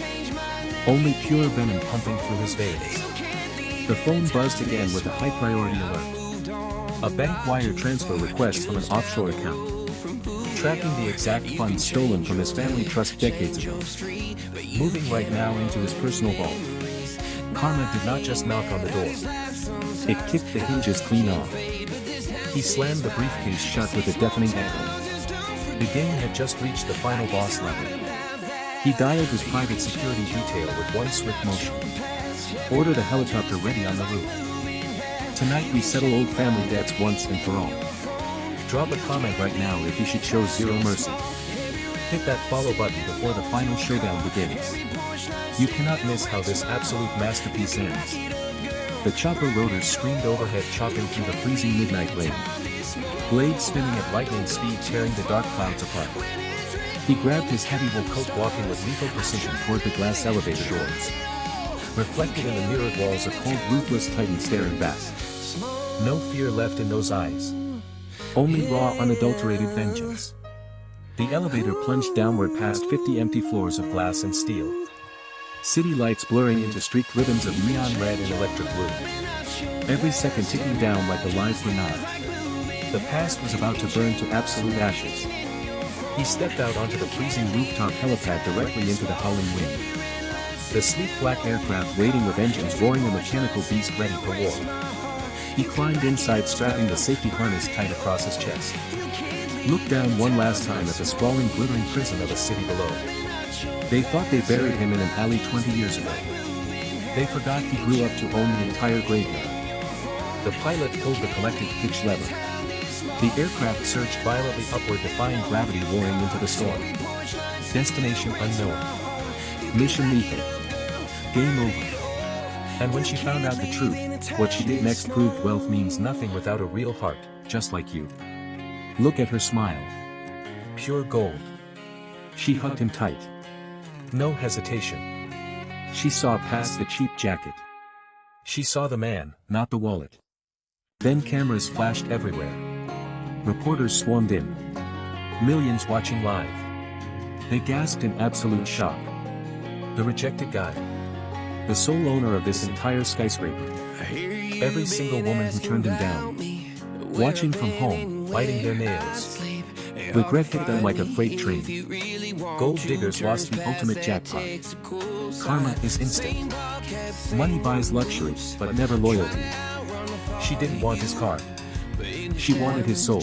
S1: Only pure venom pumping through his veins. The phone buzzed again with a high-priority alert. A bank wire transfer request from an offshore account, tracking the exact funds stolen from his family trust decades ago. Moving right now into his personal vault. Karma did not just knock on the door. It kicked the hinges clean off. He slammed the briefcase shut with a deafening echo. The game had just reached the final boss level. He dialed his private security detail with one swift motion. Ordered a helicopter ready on the roof. Tonight we settle old family debts once and for all. Drop a comment right now if you should show zero mercy. Hit that follow button before the final showdown begins. You cannot miss how this absolute masterpiece ends. The chopper rotors screamed overhead, chopping through the freezing midnight rain. Blades spinning at lightning speed, tearing the dark clouds apart. He grabbed his heavy wool coat, walking with lethal precision toward the glass elevator doors. Reflected in the mirrored walls, a cold, ruthless titan staring back. No fear left in those eyes. Only raw, unadulterated vengeance. The elevator plunged downward past 50 empty floors of glass and steel. City lights blurring into streaked ribbons of neon red and electric blue. Every second ticking down like a live grenade. The past was about to burn to absolute ashes. He stepped out onto the freezing rooftop helipad directly into the howling wind. The sleek black aircraft waiting with engines roaring, a mechanical beast ready for war. He climbed inside, strapping the safety harness tight across his chest. Looked down one last time at the sprawling, glittering prison of a city below. They thought they buried him in an alley 20 years ago. They forgot he grew up to own the entire graveyard. The pilot pulled the collective pitch lever. The aircraft surged violently upward, defying gravity, roaring into the storm. Destination unknown. Mission lethal. Game over. And when she found out the truth, what she did next proved wealth means nothing without a real heart, just like you. Look at her smile. Pure gold. She hugged him tight. No hesitation. She saw past the cheap jacket. She saw the man, not the wallet. Then cameras flashed everywhere. Reporters swarmed in. Millions watching live. They gasped in absolute shock. The rejected guy. The sole owner of this entire skyscraper. Every single woman who turned him down. Watching from home, biting their nails. Regret hit them like a freight train. Gold diggers lost the ultimate jackpot. Karma is instant. Money buys luxury, but never loyalty. She didn't want his car. She wanted his soul.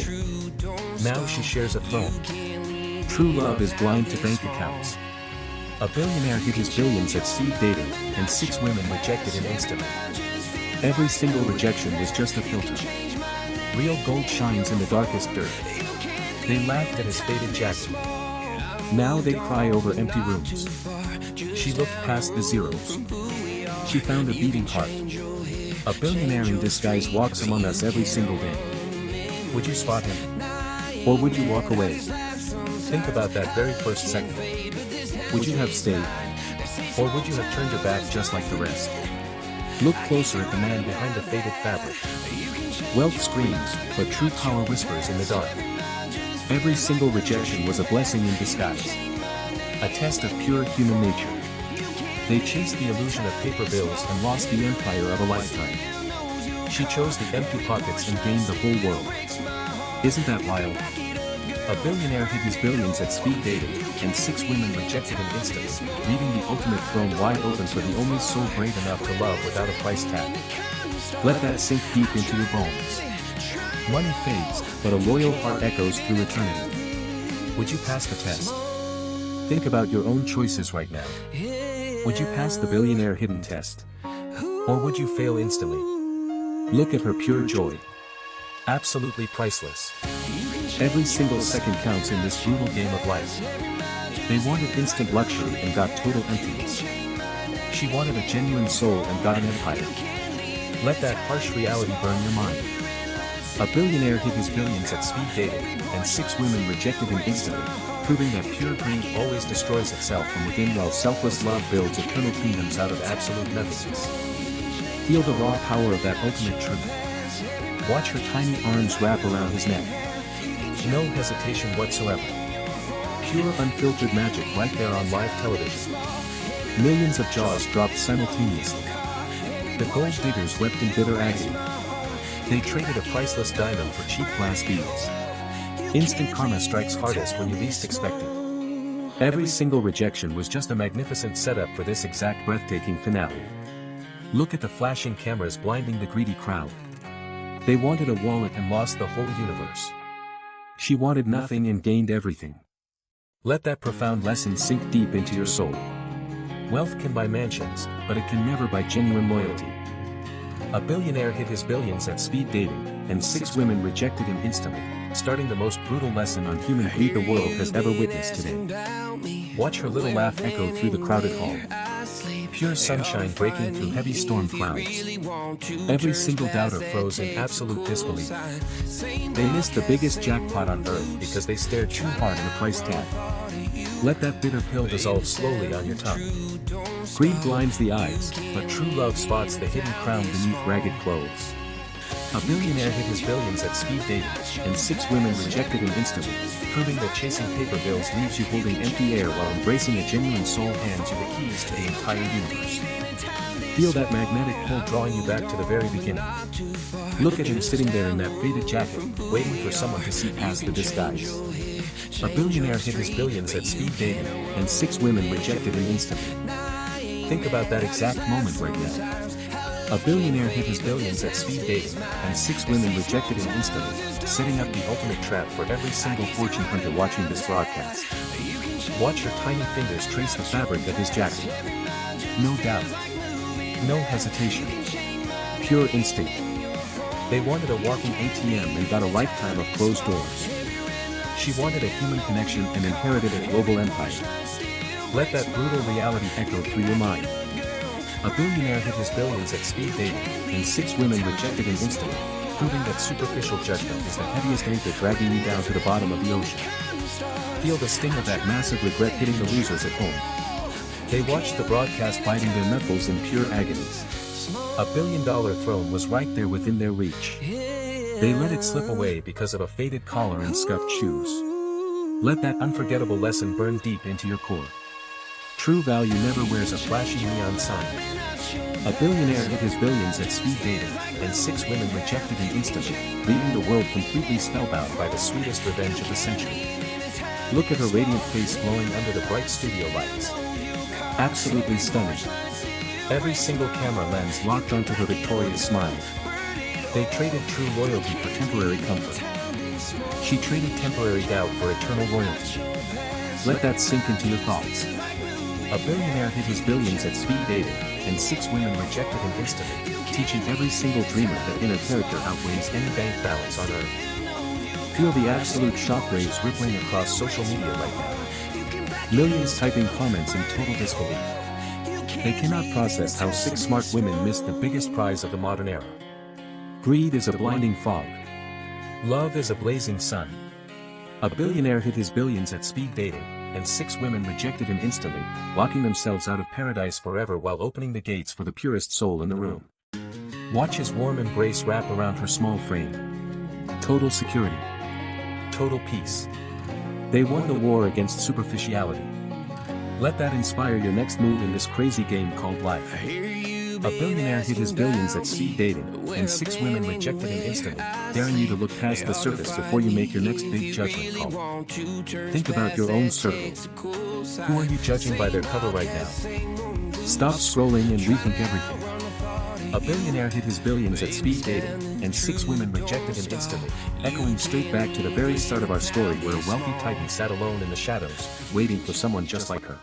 S1: Now she shares a throne. True love is blind to bank accounts. A billionaire hid his billions at speed dating, and 6 women rejected him instantly. Every single rejection was just a filter. Real gold shines in the darkest dirt. They laughed at his faded jacket. Now they cry over empty rooms. She looked past the zeros. She found a beating heart. A billionaire in disguise walks among us every single day. Would you spot him? Or would you walk away? Think about that very first second. Would you have stayed? Or would you have turned your back just like the rest? Look closer at the man behind the faded fabric. Wealth screams, but true power whispers in the dark. Every single rejection was a blessing in disguise. A test of pure human nature. They chased the illusion of paper bills and lost the empire of a lifetime. She chose the empty pockets and gained the whole world. Isn't that wild? A billionaire hid his billions at speed dating, and 6 women rejected him instantly, leaving the ultimate throne wide open for the only soul brave enough to love without a price tag. Let that sink deep into your bones. Money fades, but a loyal heart echoes through eternity. Would you pass the test? Think about your own choices right now. Would you pass the billionaire hidden test? Or would you fail instantly? Look at her pure joy. Absolutely priceless. Every single second counts in this brutal game of life. They wanted instant luxury and got total emptiness. She wanted a genuine soul and got an empire. Let that harsh reality burn your mind. A billionaire hid his billions at speed dating, and 6 women rejected him instantly, proving that pure greed always destroys itself from within while selfless love builds eternal kingdoms out of absolute nothingness. Feel the raw power of that ultimate truth. Watch her tiny arms wrap around his neck. No hesitation whatsoever. Pure unfiltered magic right there on live television. Millions of jaws dropped simultaneously. The gold diggers wept in bitter agony. They traded a priceless diamond for cheap glass beads. Instant karma strikes hardest when you least expect it. Every single rejection was just a magnificent setup for this exact breathtaking finale. Look at the flashing cameras blinding the greedy crowd. They wanted a wallet and lost the whole universe. She wanted nothing and gained everything. Let that profound lesson sink deep into your soul. Wealth can buy mansions, but it can never buy genuine loyalty. A billionaire hid his billions at speed dating, and 6 women rejected him instantly, starting the most brutal lesson on human greed the world has ever witnessed today. Watch her little laugh echo through the crowded hall. Pure sunshine breaking through heavy storm clouds. Every single doubter froze in absolute disbelief. They missed the biggest jackpot on earth because they stared too hard at a price tag. Let that bitter pill dissolve slowly on your tongue. Greed blinds the eyes, but true love spots the hidden crown beneath ragged clothes. A billionaire hid his billions at speed dating, and 6 women rejected him instantly, proving that chasing paper bills leaves you holding empty air while embracing a genuine soul hands you the keys to the entire universe. Feel that magnetic pull drawing you back to the very beginning. Look at him sitting there in that faded jacket, waiting for someone to see past the disguise. A billionaire hid his billions at speed dating, and 6 women rejected him instantly. Think about that exact moment right now. A billionaire hid his billions at speed dating, and 6 women rejected him instantly, setting up the ultimate trap for every single fortune hunter watching this broadcast. Watch her tiny fingers trace the fabric of his jacket. No doubt. No hesitation. Pure instinct. They wanted a walking ATM and got a lifetime of closed doors. She wanted a human connection and inherited a global empire. Let that brutal reality echo through your mind. A billionaire hid his billions at speed dating, and 6 women rejected him instantly, proving that superficial judgment is the heaviest anchor dragging you down to the bottom of the ocean. Feel the sting of that massive regret hitting the losers at home. They watched the broadcast biting their knuckles in pure agony. A billion-dollar throne was right there within their reach. They let it slip away because of a faded collar and scuffed shoes. Let that unforgettable lesson burn deep into your core. True value never wears a flashy neon sign. A billionaire hid his billions at speed dating, and 6 women rejected him instantly, leaving the world completely spellbound by the sweetest revenge of the century. Look at her radiant face glowing under the bright studio lights. Absolutely stunning. Every single camera lens locked onto her victorious smile. They traded true loyalty for temporary comfort. She traded temporary doubt for eternal loyalty. Let that sink into your thoughts. A billionaire hid his billions at speed dating, and 6 women rejected him instantly, teaching every single dreamer that inner character outweighs any bank balance on earth. Feel the absolute shockwaves rippling across social media right now. Millions typing comments in total disbelief. They cannot process how 6 smart women missed the biggest prize of the modern era. Greed is a blinding fog. Love is a blazing sun. A billionaire hid his billions at speed dating, and 6 women rejected him instantly, locking themselves out of paradise forever while opening the gates for the purest soul in the room. Watch his warm embrace wrap around her small frame. Total security. Total peace. They won the war against superficiality. Let that inspire your next move in this crazy game called life. A billionaire hid his billions at speed dating, and 6 women rejected him instantly, daring you to look past the surface before you make your next big judgment call. Think about your own circle. Who are you judging by their cover right now? Stop scrolling and rethink everything. A billionaire hid his billions at speed dating, and 6 women rejected him instantly, echoing straight back to the very start of our story where a wealthy titan sat alone in the shadows, waiting for someone just like her.